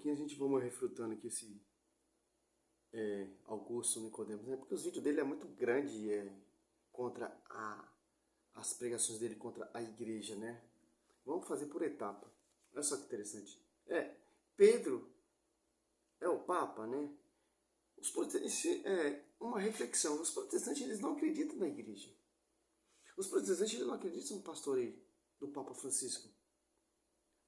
pouquinho a gente vamos refutando aqui esse Augusto Nicodemos, né? Porque os vídeos dele é muito grande contra as pregações dele contra a igreja, né? Vamos fazer por etapa. Olha só que interessante. Pedro é o Papa, né? Os protestantes, uma reflexão, os protestantes eles não acreditam na igreja. Os protestantes eles não acreditam no pastoreio do Papa Francisco,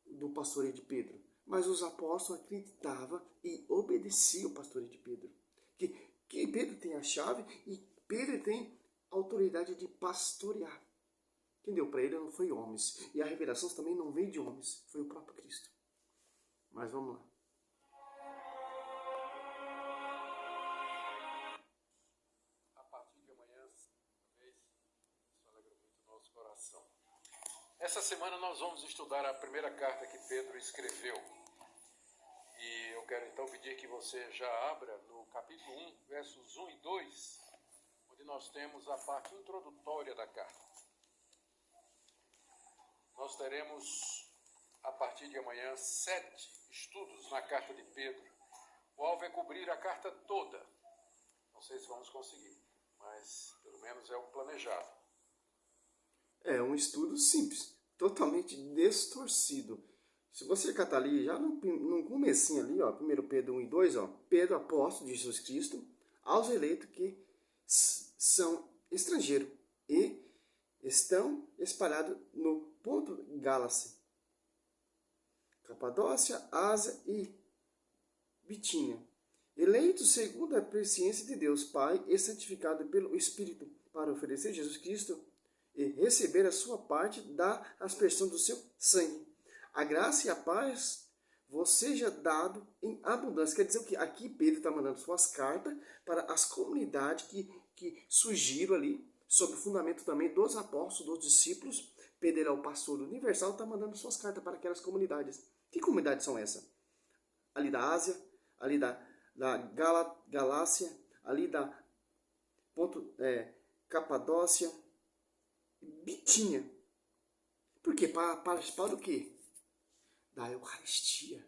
do pastoreio de Pedro. Mas os apóstolos acreditavam e obedeciam o pastoreio de Pedro. Que Pedro tem a chave e Pedro tem a autoridade de pastorear. Quem deu para ele não foi homens. E a revelação também não veio de homens, foi o próprio Cristo. Mas vamos lá. A partir de amanhã, isso alegra muito o nosso coração. Essa semana nós vamos estudar a primeira carta que Pedro escreveu. E eu quero então pedir que você já abra no capítulo 1, versos 1 e 2, onde nós temos a parte introdutória da carta. Nós teremos, a partir de amanhã, 7 estudos na carta de Pedro. O alvo é cobrir a carta toda. Não sei se vamos conseguir, mas pelo menos é o planejado. É um estudo simples, totalmente distorcido. Se você catar ali, já no comecinho ali, ó, 1 Pedro 1 e 2, ó, Pedro, apóstolo de Jesus Cristo, aos eleitos que são estrangeiros e estão espalhados no ponto Gálacia, Capadócia, Ásia e Bitínia, eleitos segundo a presciência de Deus Pai e santificados pelo Espírito, para oferecer Jesus Cristo e receber a sua parte da aspersão do seu sangue. A graça e a paz vos seja dado em abundância. Quer dizer que aqui Pedro está mandando suas cartas para as comunidades que surgiram ali, sob o fundamento também dos apóstolos, dos discípulos. Pedro é o pastor universal, está mandando suas cartas para aquelas comunidades. Que comunidades são essas? Ali da Ásia, ali da Galácia, ali da Capadócia, Bitínia. Por quê? Para participar do quê? Da Eucaristia.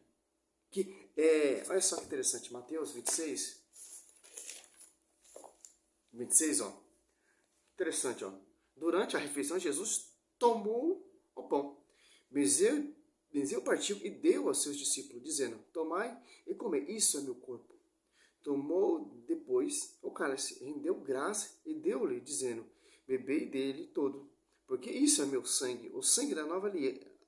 Olha só que interessante, Mateus 26, ó. Interessante, ó. Durante a refeição, Jesus tomou o pão, benzeu o partiu e deu aos seus discípulos, dizendo: tomai e comei, isso é meu corpo. Tomou depois o cálice, rendeu graça e deu-lhe, dizendo: bebei dele todo, porque isso é meu sangue, o sangue da nova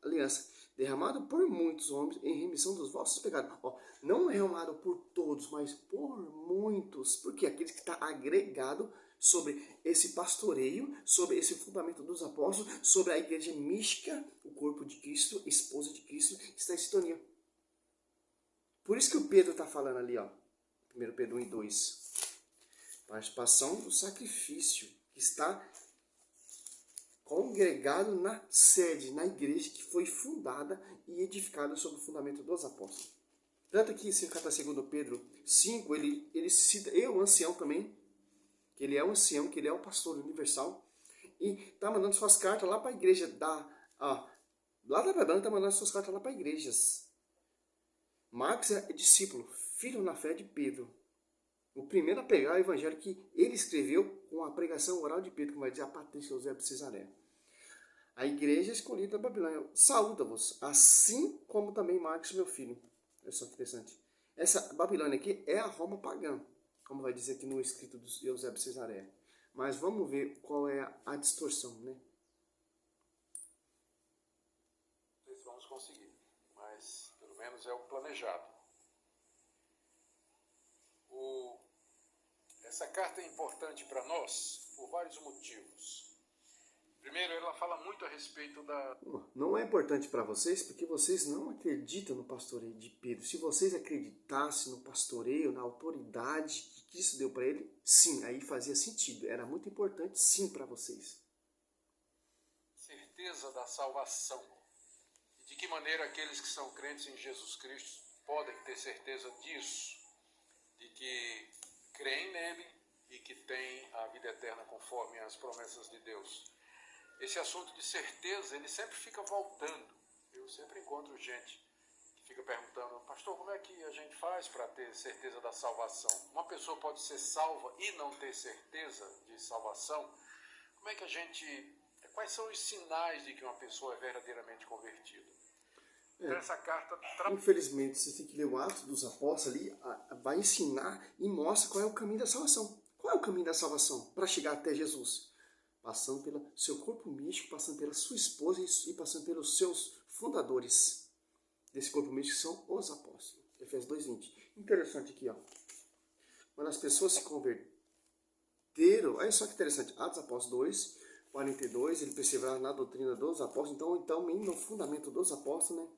aliança, derramado por muitos homens em remissão dos vossos pecados. Ó, não derramado por todos, mas por muitos. Porque aqueles que está agregado sobre esse pastoreio, sobre esse fundamento dos apóstolos, sobre a igreja mística, o corpo de Cristo, esposa de Cristo, está em sintonia. Por isso que o Pedro está falando ali, ó, 1 Pedro 1 e 2. Participação do sacrifício que está congregado na sede, na igreja que foi fundada e edificada sobre o fundamento dos apóstolos. Tanto que se cata 2 Pedro 5, ele cita o ancião também, que ele é o ancião, que ele é o pastor universal, e está mandando suas cartas lá para a igreja lá da Babilônia, está mandando suas cartas lá para igrejas. Marcos é discípulo, filho na fé de Pedro. O primeiro a pegar o evangelho que ele escreveu com a pregação oral de Pedro, como vai dizer a Patrícia Eusébio de Cesaré. A igreja escolhida da Babilônia saúda-vos, assim como também Marcos, meu filho. Olha só que interessante. Essa Babilônia aqui é a Roma pagã, como vai dizer aqui no escrito de Eusébio de Cesaré. Mas vamos ver qual é a distorção, né? Não sei se vamos conseguir, mas pelo menos é o planejado. Essa carta é importante para nós por vários motivos. Primeiro, ela fala muito a respeito da... Não é importante para vocês porque vocês não acreditam no pastoreio de Pedro. Se vocês acreditassem no pastoreio, na autoridade que Cristo deu para ele, sim, aí fazia sentido. Era muito importante, sim, para vocês. Certeza da salvação. E de que maneira aqueles que são crentes em Jesus Cristo podem ter certeza disso? De que creem nele e que têm a vida eterna conforme as promessas de Deus. Esse assunto de certeza, ele sempre fica voltando. Eu sempre encontro gente que fica perguntando, pastor, como é que a gente faz para ter certeza da salvação? Uma pessoa pode ser salva e não ter certeza de salvação? Como é que a gente... Quais são os sinais de que uma pessoa é verdadeiramente convertida? Então essa carta... Infelizmente, você tem que ler o Atos dos Apóstolos ali, vai ensinar e mostra qual é o caminho da salvação. Qual é o caminho da salvação para chegar até Jesus? Passando pelo seu corpo místico, passando pela sua esposa e passando pelos seus fundadores desse corpo místico, que são os apóstolos. Efésios 2:20. Interessante aqui, ó. Quando as pessoas se converteram, olha só que interessante, Atos dos Apóstolos 2:42, ele perseverava na doutrina dos apóstolos, então no fundamento dos apóstolos, né?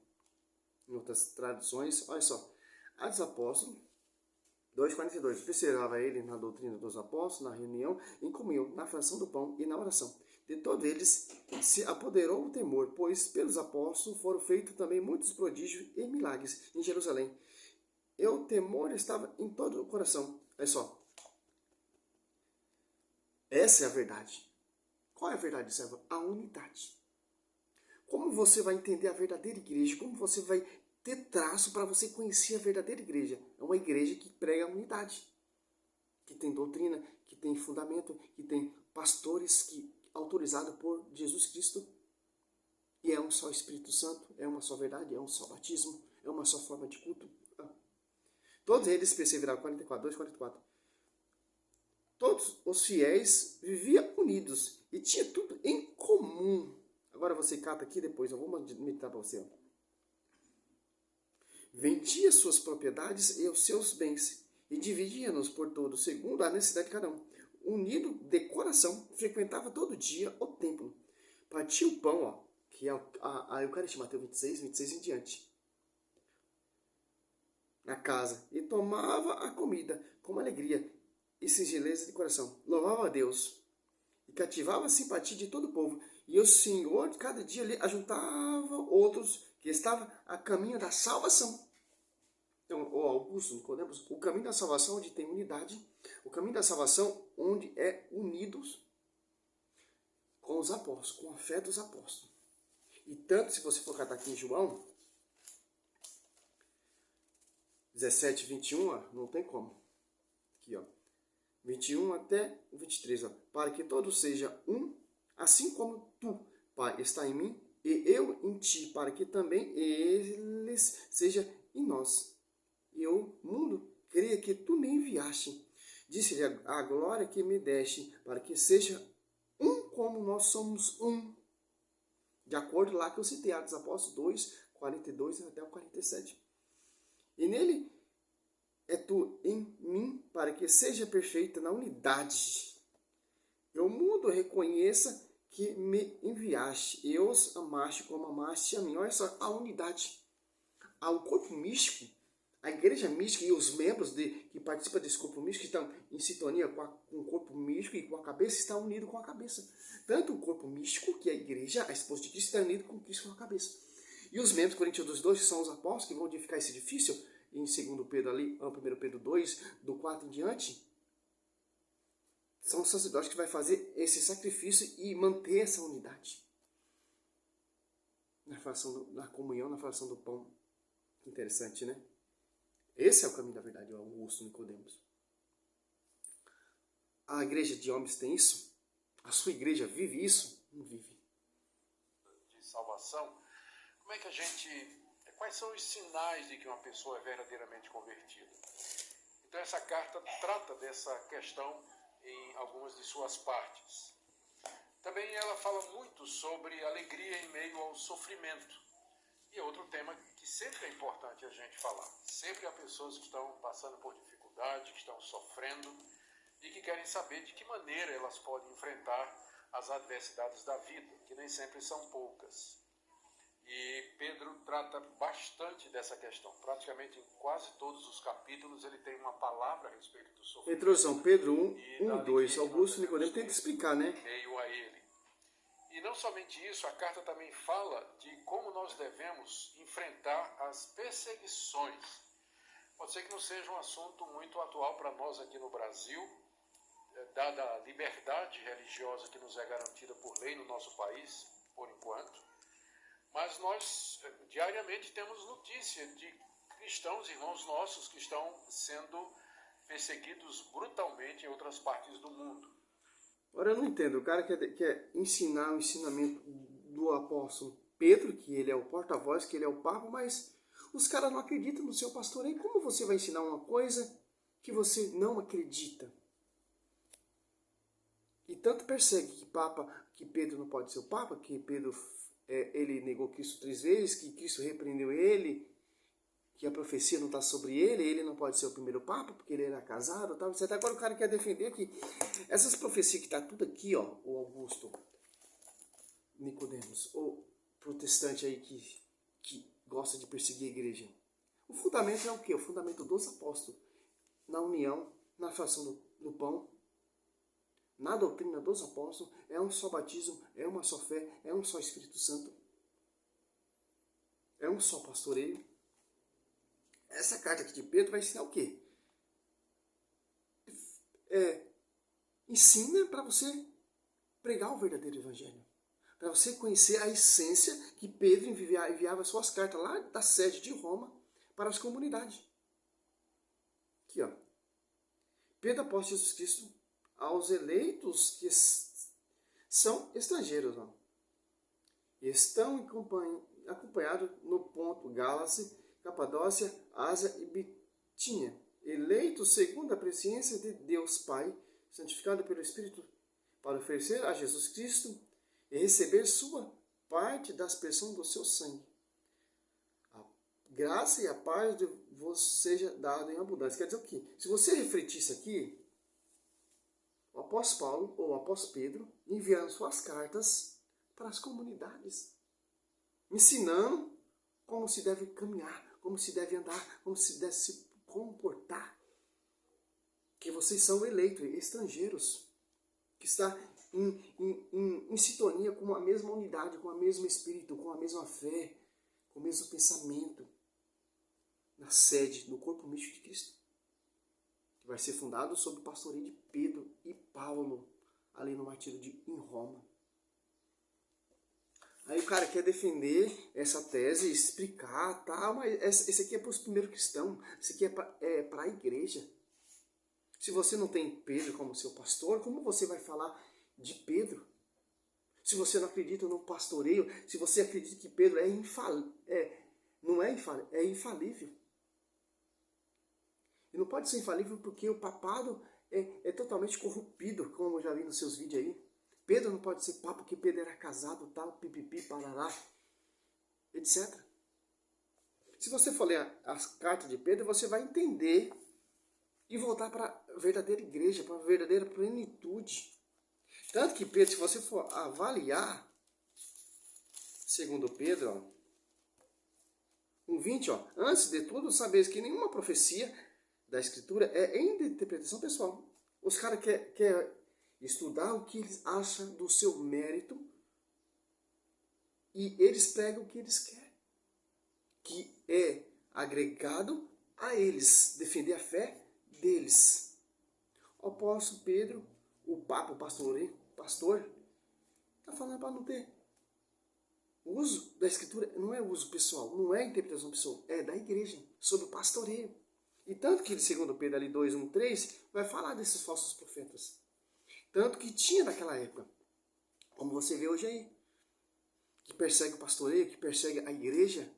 Em outras traduções, olha só, Atos dos Apóstolos 2:42, perseverava ele na doutrina dos apóstolos, na reunião, em comunhão, na fração do pão e na oração. De todos eles se apoderou o temor, pois pelos apóstolos foram feitos também muitos prodígios e milagres em Jerusalém. E o temor estava em todo o coração. Olha só. Essa é a verdade. Qual é a verdade, servo? A unidade. Como você vai entender a verdadeira igreja? Como você vai ter traço para você conhecer a verdadeira igreja? É uma igreja que prega a unidade, que tem doutrina, que tem fundamento, que tem pastores autorizados por Jesus Cristo. E é um só Espírito Santo, é uma só verdade, é um só batismo, é uma só forma de culto. Todos eles perseveraram, 44:2-44. Todos os fiéis viviam unidos e tinham tudo em comum. Agora você cata aqui, depois eu vou meditar para você. Vendia suas propriedades e os seus bens e dividia-nos por todos, segundo a necessidade de cada um. Unido de coração, frequentava todo dia o templo. Partia o pão, ó, que é a Eucaristia, Mateus 26 em diante, na casa, e tomava a comida com alegria e singeleza de coração. Louvava a Deus e cativava a simpatia de todo o povo. E o Senhor, cada dia, lhe ajuntava outros que estavam a caminho da salvação. Então, o Augusto, Nicodemos, o caminho da salvação onde tem unidade, o caminho da salvação onde é unidos com os apóstolos, com a fé dos apóstolos. E tanto, se você for catar aqui em João 17:21, não tem como. Aqui, ó. 21 até 23, ó. Para que todos sejam um, assim como tu, Pai, está em mim, e eu em ti, para que também eles sejam em nós. E o mundo creia que tu me enviaste. Disse-lhe a glória que me deste, para que seja um como nós somos um. De acordo lá que eu citei, Atos dos Apóstolos 2:42 até o 47. E nele é tu em mim, para que seja perfeita na unidade. E o mundo reconheça que me enviaste, e os amaste como amaste a mim. Olha só, a unidade. Há um corpo místico, a igreja mística e os membros que participam desse corpo místico estão em sintonia com o corpo místico e com a cabeça, estão unidos com a cabeça. Tanto o corpo místico, que é a igreja, a esposa de Cristo, está unido com Cristo com a cabeça. E os membros, Coríntios 2, que são os apóstolos, que vão edificar esse edifício, em 2 Pedro ali, 1 Pedro 2, do 4 em diante, são os sacerdotes que vai fazer esse sacrifício e manter essa unidade. Na comunhão, na fração do pão. Interessante, né? Esse é o caminho da verdade, o Augusto Nicodemos. A igreja de homens tem isso? A sua igreja vive isso? Não vive. De salvação, como é que a gente... Quais são os sinais de que uma pessoa é verdadeiramente convertida? Então essa carta trata dessa questão em algumas de suas partes. Também ela fala muito sobre alegria em meio ao sofrimento. E é outro tema que sempre é importante a gente falar. Sempre há pessoas que estão passando por dificuldade, que estão sofrendo e que querem saber de que maneira elas podem enfrentar as adversidades da vida, que nem sempre são poucas. E Pedro trata bastante dessa questão. Praticamente em quase todos os capítulos ele tem uma palavra a respeito do sofrimento. Introdução, Pedro 1, 2. Augusto Nicodemos tenta explicar, né? Meio a ele. E não somente isso, a carta também fala de como nós devemos enfrentar as perseguições. Pode ser que não seja um assunto muito atual para nós aqui no Brasil, dada a liberdade religiosa que nos é garantida por lei no nosso país, por enquanto. Mas nós diariamente temos notícia de cristãos, irmãos nossos, que estão sendo perseguidos brutalmente em outras partes do mundo. Agora eu não entendo, o cara quer ensinar o ensinamento do apóstolo Pedro, que ele é o porta-voz, que ele é o papa, mas os caras não acreditam no seu pastor. Aí como você vai ensinar uma coisa que você não acredita? E tanto persegue que Pedro não pode ser o papa, que Pedro ele negou Cristo 3 vezes, que Cristo repreendeu ele, que a profecia não está sobre ele não pode ser o primeiro papa, porque ele era casado, tal, etc. Agora o cara quer defender que essas profecias que está tudo aqui, ó, o Augusto, Nicodemos, o protestante aí que gosta de perseguir a igreja. O fundamento é o quê? O fundamento dos apóstolos, na união, na fração do pão, na doutrina dos apóstolos, é um só batismo, é uma só fé, é um só Espírito Santo, é um só pastoreio. Essa carta aqui de Pedro vai ensinar o quê? Ensina para você pregar o verdadeiro evangelho. Para você conhecer a essência que Pedro enviava suas cartas lá da sede de Roma para as comunidades. Aqui, ó. Pedro, apóstolo de Jesus Cristo, aos eleitos que são estrangeiros, ó. Estão acompanhados no ponto Gálacia, Capadócia, Ásia e Bitínia, eleitos segundo a presciência de Deus Pai, santificado pelo Espírito, para oferecer a Jesus Cristo e receber sua parte da aspersão do seu sangue. A graça e a paz de vos seja dada em abundância. Quer dizer o quê? Se você refletir isso aqui, o apóstolo Paulo ou o apóstolo Pedro enviaram suas cartas para as comunidades, ensinando como se deve caminhar, como se deve andar, como se deve se comportar. Que vocês são eleitos, estrangeiros, que está em sintonia com a mesma unidade, com o mesmo espírito, com a mesma fé, com o mesmo pensamento, na sede, no corpo místico de Cristo, que vai ser fundado sob o pastoreio de Pedro e Paulo, ali no martírio em Roma. Aí o cara quer defender essa tese, explicar, tá, mas esse aqui é para os primeiros cristãos, esse aqui é para a igreja. Se você não tem Pedro como seu pastor, como você vai falar de Pedro? Se você não acredita no pastoreio, se você acredita que Pedro é infalível. E não pode ser infalível porque o papado é totalmente corrompido, como eu já vi nos seus vídeos aí. Pedro não pode ser papa porque Pedro era casado, tal, pipipi, parará, etc. Se você for ler as cartas de Pedro, você vai entender e voltar para a verdadeira igreja, para a verdadeira plenitude. Tanto que Pedro, se você for avaliar, segundo Pedro, 1:20, antes de tudo, sabeis que nenhuma profecia da Escritura é em interpretação pessoal. Os caras querem estudar o que eles acham do seu mérito e eles pregam o que eles querem, que é agregado a eles, defender a fé deles. O apóstolo Pedro, o papa, o pastor, está falando para não ter o uso da Escritura, não é uso pessoal, não é interpretação pessoal, é da igreja, sobre o pastoreio. E tanto que, segundo Pedro ali 2:1-3, vai falar desses falsos profetas. Tanto que tinha naquela época, como você vê hoje aí, que persegue o pastoreio, que persegue a igreja.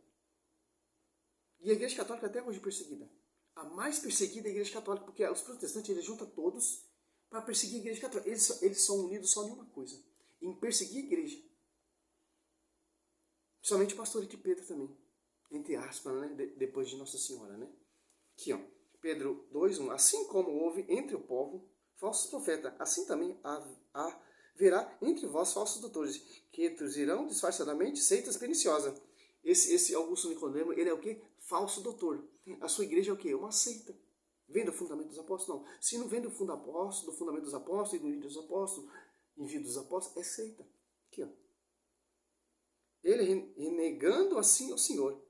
E a igreja católica até hoje é perseguida. A mais perseguida é a igreja católica, porque os protestantes eles juntam todos para perseguir a igreja católica. Eles são unidos só em uma coisa, em perseguir a igreja. Principalmente o pastoreio de Pedro também, entre aspas, né? Depois de Nossa Senhora, né? Aqui, Pedro 2:1, assim como houve entre o povo falsos profetas, assim também haverá entre vós falsos doutores, que introduzirão disfarçadamente seitas perniciosas. Esse Augusto Nicodemo, ele é o quê? Falso doutor. A sua igreja é o quê? Uma seita. Vem do fundamento dos apóstolos? Não. Se não vem do fundamento dos apóstolos, e do envio dos apóstolos, é seita. Aqui, Ele renegando assim o Senhor.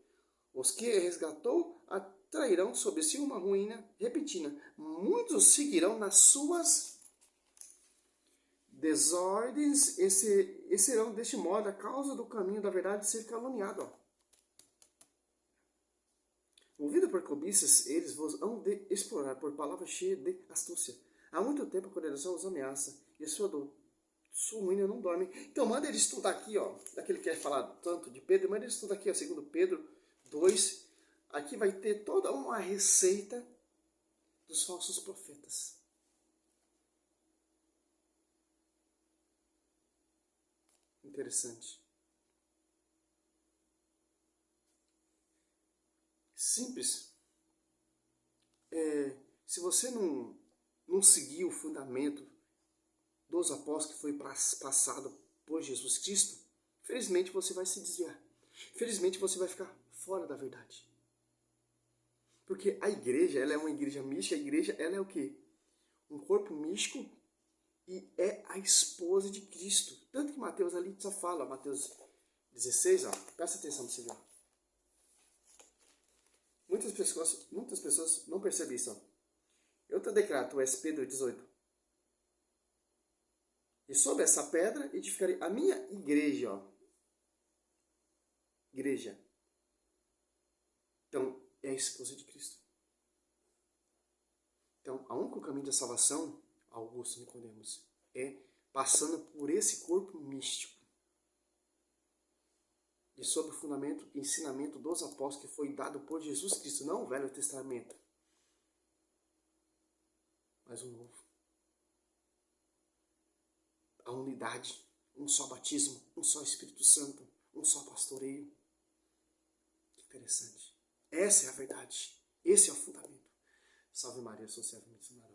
Os que resgatou atrairão sobre si uma ruína repentina. Muitos seguirão nas suas desordens e serão deste modo a causa do caminho da verdade ser caluniado. Ó. Movido por cobiças, eles vos hão de explorar por palavras cheias de astúcia. Há muito tempo a condenação os ameaça e a sua dor. Sua ruína não dorme. Então manda ele estudar aqui, ó, daquele que quer falar tanto de Pedro, manda ele estudar aqui, ó, 2 Pedro 2. Aqui vai ter toda uma receita dos falsos profetas. Interessante. Simples. Se você não seguir o fundamento dos apóstolos que foi passado por Jesus Cristo, felizmente você vai se desviar. Felizmente você vai ficar fora da verdade. Porque a igreja, ela é uma igreja mística. A igreja, ela é o quê? Um corpo místico e é a esposa de Cristo. Tanto que Mateus ali só fala, Mateus 16, ó, presta atenção nesse vídeo. Muitas pessoas não percebem isso. Ó. Eu te declaro, tu és Pedro 18. E sobre essa pedra edificarei a minha igreja. Ó. Igreja. Então, é a esposa de Cristo. Então, o único caminho da salvação, Augusto Nicodemos, é passando por esse corpo místico. E sob o fundamento e ensinamento dos apóstolos que foi dado por Jesus Cristo, não o Velho Testamento, mas o Novo. A unidade, um só batismo, um só Espírito Santo, um só pastoreio. Que interessante. Essa é a verdade. Esse é o fundamento. Salve Maria, sou servo missionário.